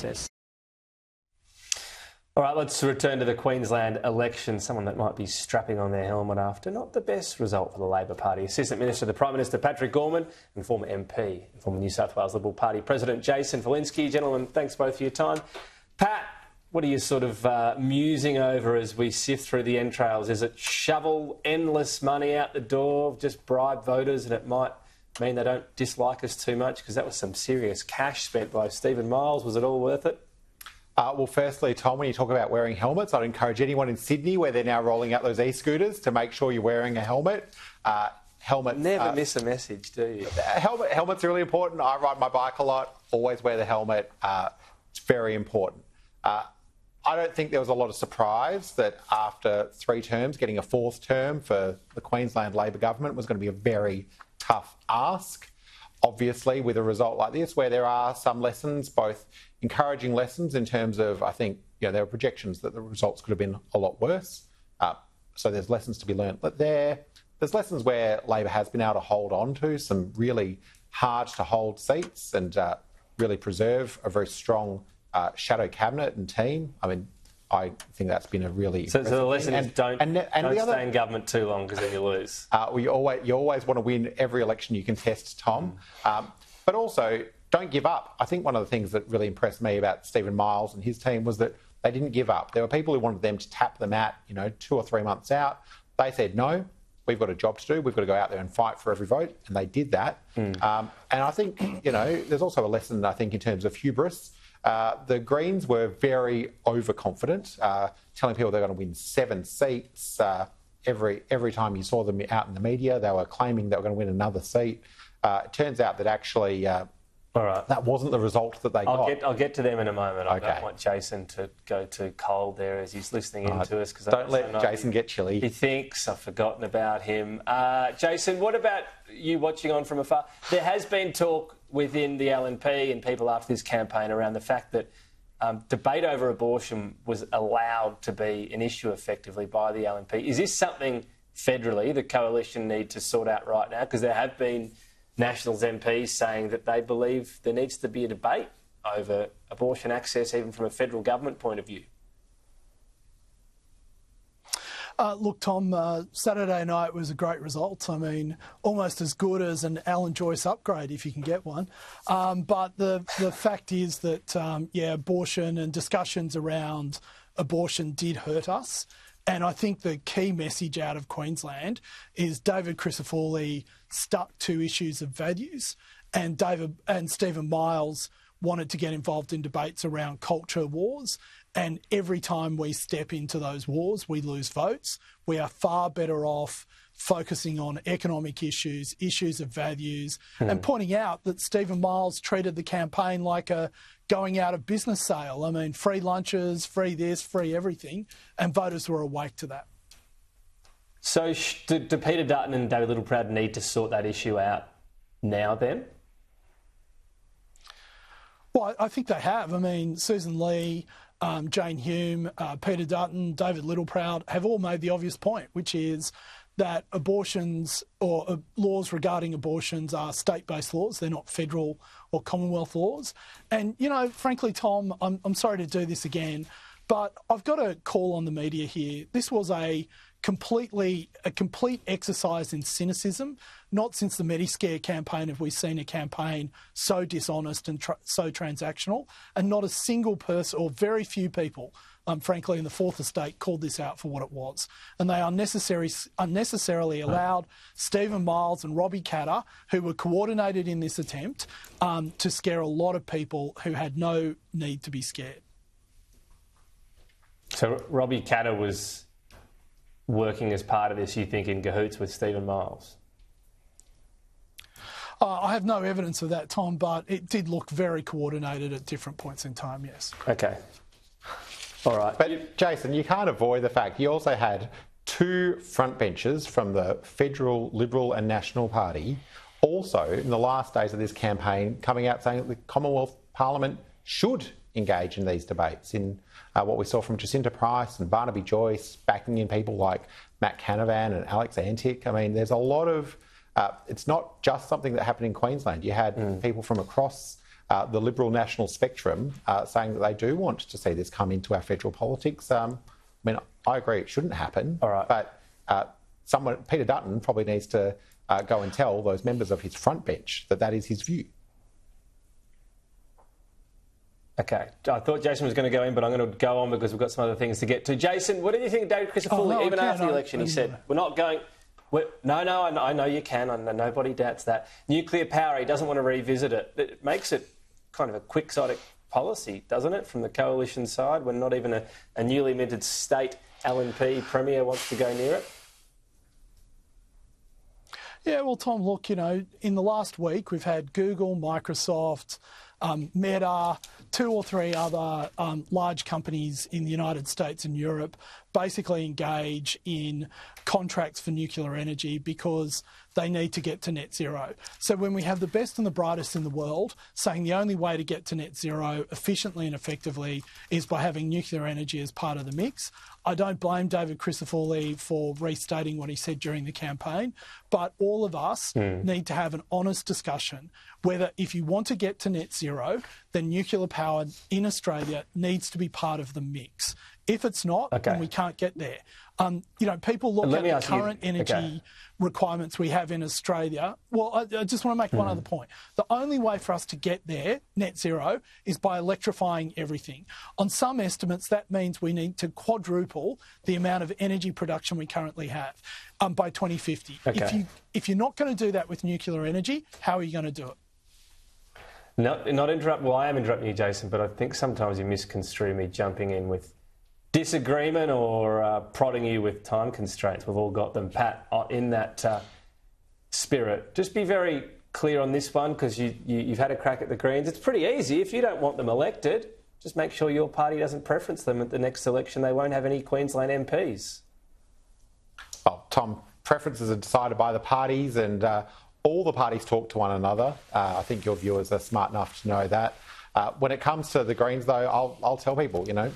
process. All right, let's return to the Queensland election. Someone that might be strapping on their helmet after not the best result for the Labor Party. Assistant Minister, the Prime Minister Patrick Gorman, and former MP, former New South Wales Liberal Party President Jason Falinski. Gentlemen, thanks both for your time. Pat, what are you sort of musing over as we sift through the entrails? Is it shovel endless money out the door, just bribe voters, and it might mean they don't dislike us too much? Because that was some serious cash spent by Stephen Miles. Was it all worth it? Well, firstly, Tom, when you talk about wearing helmets, I'd encourage anyone in Sydney, where they're now rolling out those e-scooters, to make sure you're wearing a helmet. Helmets never miss a message, do you? Helmets are really important. I ride my bike a lot. Always wear the helmet. It's very important. I don't think there was a lot of surprise that after 3 terms, getting a 4th term for the Queensland Labor government was going to be a very tough ask. Obviously, with a result like this, where there are some lessons, both encouraging lessons in terms of, I think, there were projections that the results could have been a lot worse. So there's lessons to be learnt. But there's lessons where Labor has been able to hold on to some really hard to hold seats and really preserve a very strong shadow cabinet and team. I mean, I think that's been a really... So the lesson is don't stay in government too long, because then you lose. You always want to win every election you contest, Tom. But also, don't give up. I think one of the things that really impressed me about Stephen Miles and his team was that they didn't give up. There were people who wanted them to tap them out, 2 or 3 months out. They said, no, we've got a job to do. We've got to go out there and fight for every vote. And they did that. And I think, there's also a lesson, I think, in terms of hubris. The Greens were very overconfident, telling people they're going to win 7 seats. Every time you saw them out in the media, they were claiming they were going to win another seat. It turns out that actually all right, that wasn't the result that they got. I'll get to them in a moment. Okay. I don't want Jason to go too cold there as he's listening in to us. Cause don't let Jason get chilly. He thinks I've forgotten about him. Jason, what about you watching on from afar? There has been talk within the LNP and people after this campaign around the fact that debate over abortion was allowed to be an issue effectively by the LNP. Is this something federally the coalition need to sort out right now? Because there have been Nationals MPs saying that they believe there needs to be a debate over abortion access, even from a federal government point of view. Look, Tom, Saturday night was a great result. I mean, almost as good as an Alan Joyce upgrade, if you can get one. But the fact is that, abortion and discussions around abortion did hurt us. And I think the key message out of Queensland is David Crisafulli stuck to issues of values, and Stephen Miles wanted to get involved in debates around culture wars. And every time we step into those wars, we lose votes. We are far better off focusing on economic issues, issues of values, and pointing out that Stephen Miles treated the campaign like a going out of business sale. I mean, free lunches, free this, free everything, and voters were awake to that. So do Peter Dutton and David Littleproud need to sort that issue out now then? Well, I think they have. I mean, Susan Lee, Jane Hume, Peter Dutton, David Littleproud have all made the obvious point, which is that abortions or laws regarding abortions are state-based laws. They're not federal or Commonwealth laws. And, frankly, Tom, I'm sorry to do this again, but I've got to call on the media here. This was a complete exercise in cynicism. Not since the Mediscare campaign have we seen a campaign so dishonest and so transactional, and not a single person or very few people, frankly, in the Fourth Estate called this out for what it was. And they unnecessarily allowed Stephen Miles and Robbie Katter, who were coordinated in this attempt, to scare a lot of people who had no need to be scared. So Robbie Katter was working as part of this, you think, in cahoots with Stephen Miles? I have no evidence of that, Tom, but it did look very coordinated at different points in time, yes. Okay. All right. But, Jason, you can't avoid the fact you also had 2 frontbenchers from the federal, Liberal and National Party also, in the last days of this campaign, coming out saying that the Commonwealth Parliament should engage in these debates. In what we saw from Jacinta Price and Barnaby Joyce, backing in people like Matt Canavan and Alex Antic. I mean, there's a lot of... it's not just something that happened in Queensland. You had people from across the Liberal national spectrum saying that they do want to see this come into our federal politics. I mean, I agree it shouldn't happen. All right. But Peter Dutton probably needs to go and tell those members of his front bench that that is his view. Okay, I thought Jason was going to go in, but I'm going to go on because we've got some other things to get to. Jason, what did you think of David Crisafulli? Even after the election, he said, we're not going... I know you can. I know nobody doubts that. Nuclear power, he doesn't want to revisit it. It makes it kind of a quixotic policy, doesn't it, from the coalition side, when not even a newly minted state LNP premier wants to go near it? Yeah, well, Tom, look, you know, in the last week we've had Google, Microsoft, Meta, 2 or 3 other large companies in the United States and Europe basically engage in contracts for nuclear energy because they need to get to net zero. So when we have the best and the brightest in the world saying the only way to get to net zero efficiently and effectively is by having nuclear energy as part of the mix, I don't blame David Crisafulli for restating what he said during the campaign, but all of us need to have an honest discussion whether if you want to get to net zero, then nuclear power in Australia needs to be part of the mix. If it's not, then we can't get there. You know, people look at the current energy requirements we have in Australia. Well, I just want to make one other point. The only way for us to get there, net zero, is by electrifying everything. On some estimates, that means we need to quadruple the amount of energy production we currently have by 2050. If you're not going to do that with nuclear energy, how are you going to do it? Not interrupt. Well, I am interrupting you, Jason, but I think sometimes you misconstrue me jumping in with disagreement or prodding you with time constraints. We've all got them, Pat, in that spirit. Just be very clear on this one because you've had a crack at the Greens. It's pretty easy. If you don't want them elected, just make sure your party doesn't preference them at the next election. They won't have any Queensland MPs. Well, Tom, preferences are decided by the parties and all the parties talk to one another. I think your viewers are smart enough to know that. When it comes to the Greens, though, I'll tell people, you know,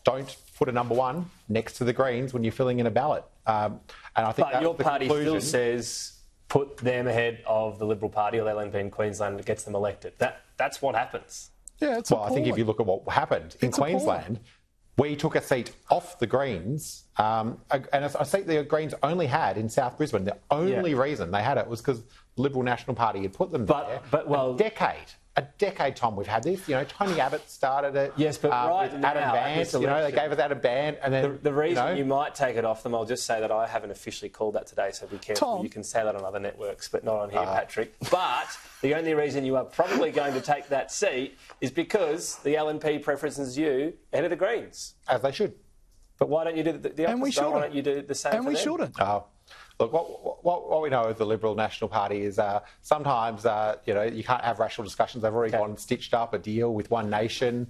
don't put a number 1 next to the Greens when you're filling in a ballot. And I think but your party still says put them ahead of the Liberal Party or the LNP in Queensland that gets them elected. That's what happens. Yeah, it's I think if you look at what happened in Queensland, we took a seat off the Greens, and a seat the Greens only had in South Brisbane. The only reason they had it was because the Liberal National Party had put them there. But a decade, Tom, we've had this. You know, Tony Abbott started it. Yes, but right with now, Adam Bandt, you know, they gave us Adam Bandt. And then the reason you might take it off them, I'll just say that I haven't officially called that today, so be careful. Tom, you can say that on other networks, but not on here, Patrick. But the only reason you are probably going to take that seat is because the LNP preferences you ahead of the Greens. As they should. But why don't you do the opposite? And we shouldn't. Why don't you do the same and for we them? shouldn't. Look, what we know of the Liberal National Party is sometimes, you know, you can't have rational discussions. They've already gone and stitched up a deal with One Nation.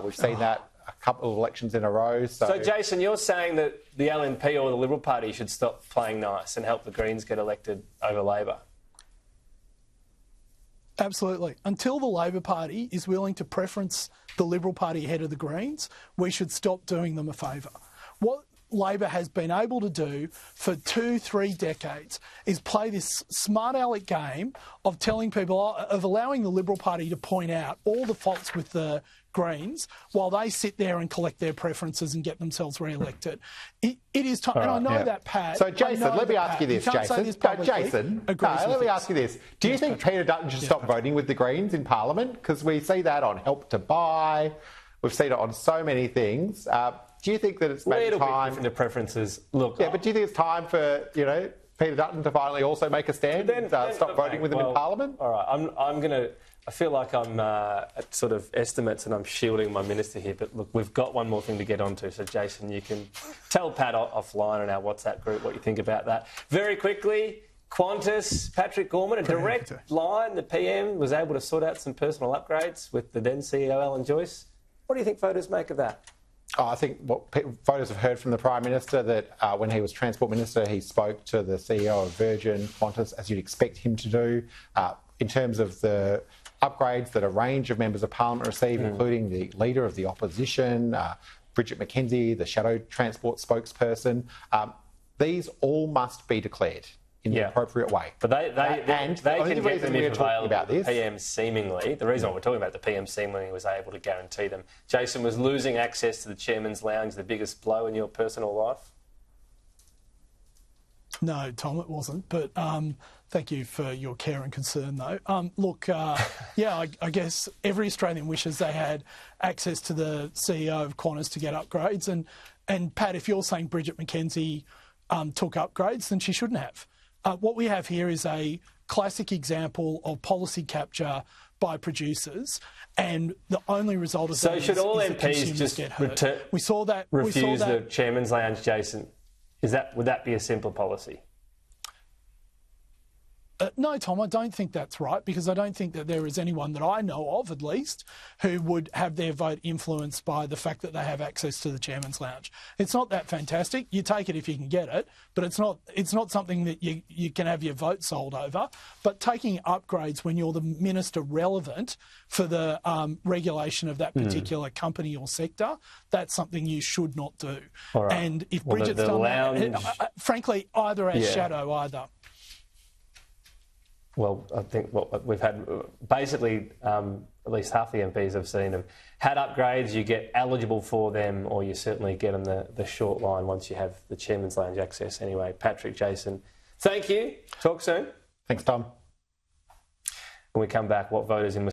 We've seen that a couple of elections in a row. So, Jason, you're saying that the LNP or the Liberal Party should stop playing nice and help the Greens get elected over Labor? Absolutely. Until the Labor Party is willing to preference the Liberal Party ahead of the Greens, we should stop doing them a favour. What Labor has been able to do for 2-3 decades is play this smart aleck game of telling people, of allowing the Liberal Party to point out all the faults with the Greens while they sit there and collect their preferences and get themselves re-elected. It is time, and I know that, Pat. So, Jason, let me ask you this, Jason. Let me ask you this. Do you think Peter Dutton should stop voting with the Greens in Parliament? Because we see that on Help to Buy. We've seen it on so many things. Do you think that it's maybe time... Little bit preferences. Look, but do you think it's time for, you know, Peter Dutton to finally also make a stand and stop voting with him in Parliament? All right, I'm going to... I feel like I'm at sort of estimates and I'm shielding my minister here, but look, we've got one more thing to get onto. So, Jason, you can tell Pat offline in our WhatsApp group what you think about that. Very quickly, Qantas, Patrick Gorman, a direct line. The PM was able to sort out some personal upgrades with the then CEO, Alan Joyce. What do you think voters make of that? I think what voters have heard from the Prime Minister that when he was Transport Minister, he spoke to the CEO of Virgin, Qantas, as you'd expect him to do. In terms of the upgrades that a range of members of Parliament receive, including the Leader of the Opposition, Bridget McKenzie, the Shadow Transport spokesperson, these all must be declared. in the appropriate way. But they and the can only get reason them we're if talking available. about this, PM seemingly, the reason we're talking about the PM seemingly was able to guarantee them. Jason, was losing access to the Chairman's Lounge the biggest blow in your personal life? No, Tom, it wasn't. But thank you for your care and concern, though. I guess every Australian wishes they had access to the CEO of Qantas to get upgrades. And Pat, if you're saying Bridget McKenzie took upgrades, then she shouldn't have. What we have here is a classic example of policy capture by producers, and the only result of that is should all the MPs consumers just get hurt. We saw that. Refuse the Chairman's Lounge, Jason? Would that be a simpler policy? No, Tom, I don't think that's right, because I don't think that there is anyone that I know of, at least, who would have their vote influenced by the fact that they have access to the Chairman's Lounge. It's not that fantastic. You take it if you can get it, but it's not something that you can have your vote sold over. But taking upgrades when you're the minister relevant for the regulation of that particular company or sector, that's something you should not do. Right. And if Bridget's done that, frankly, either as shadow either. Well, I think what we've had, basically, at least half the MPs I've seen have had upgrades. You get eligible for them, or you certainly get them the short line once you have the Chairman's Lounge access. Anyway, Patrick, Jason, thank you. Talk soon. Thanks, Tom. When we come back, what voters in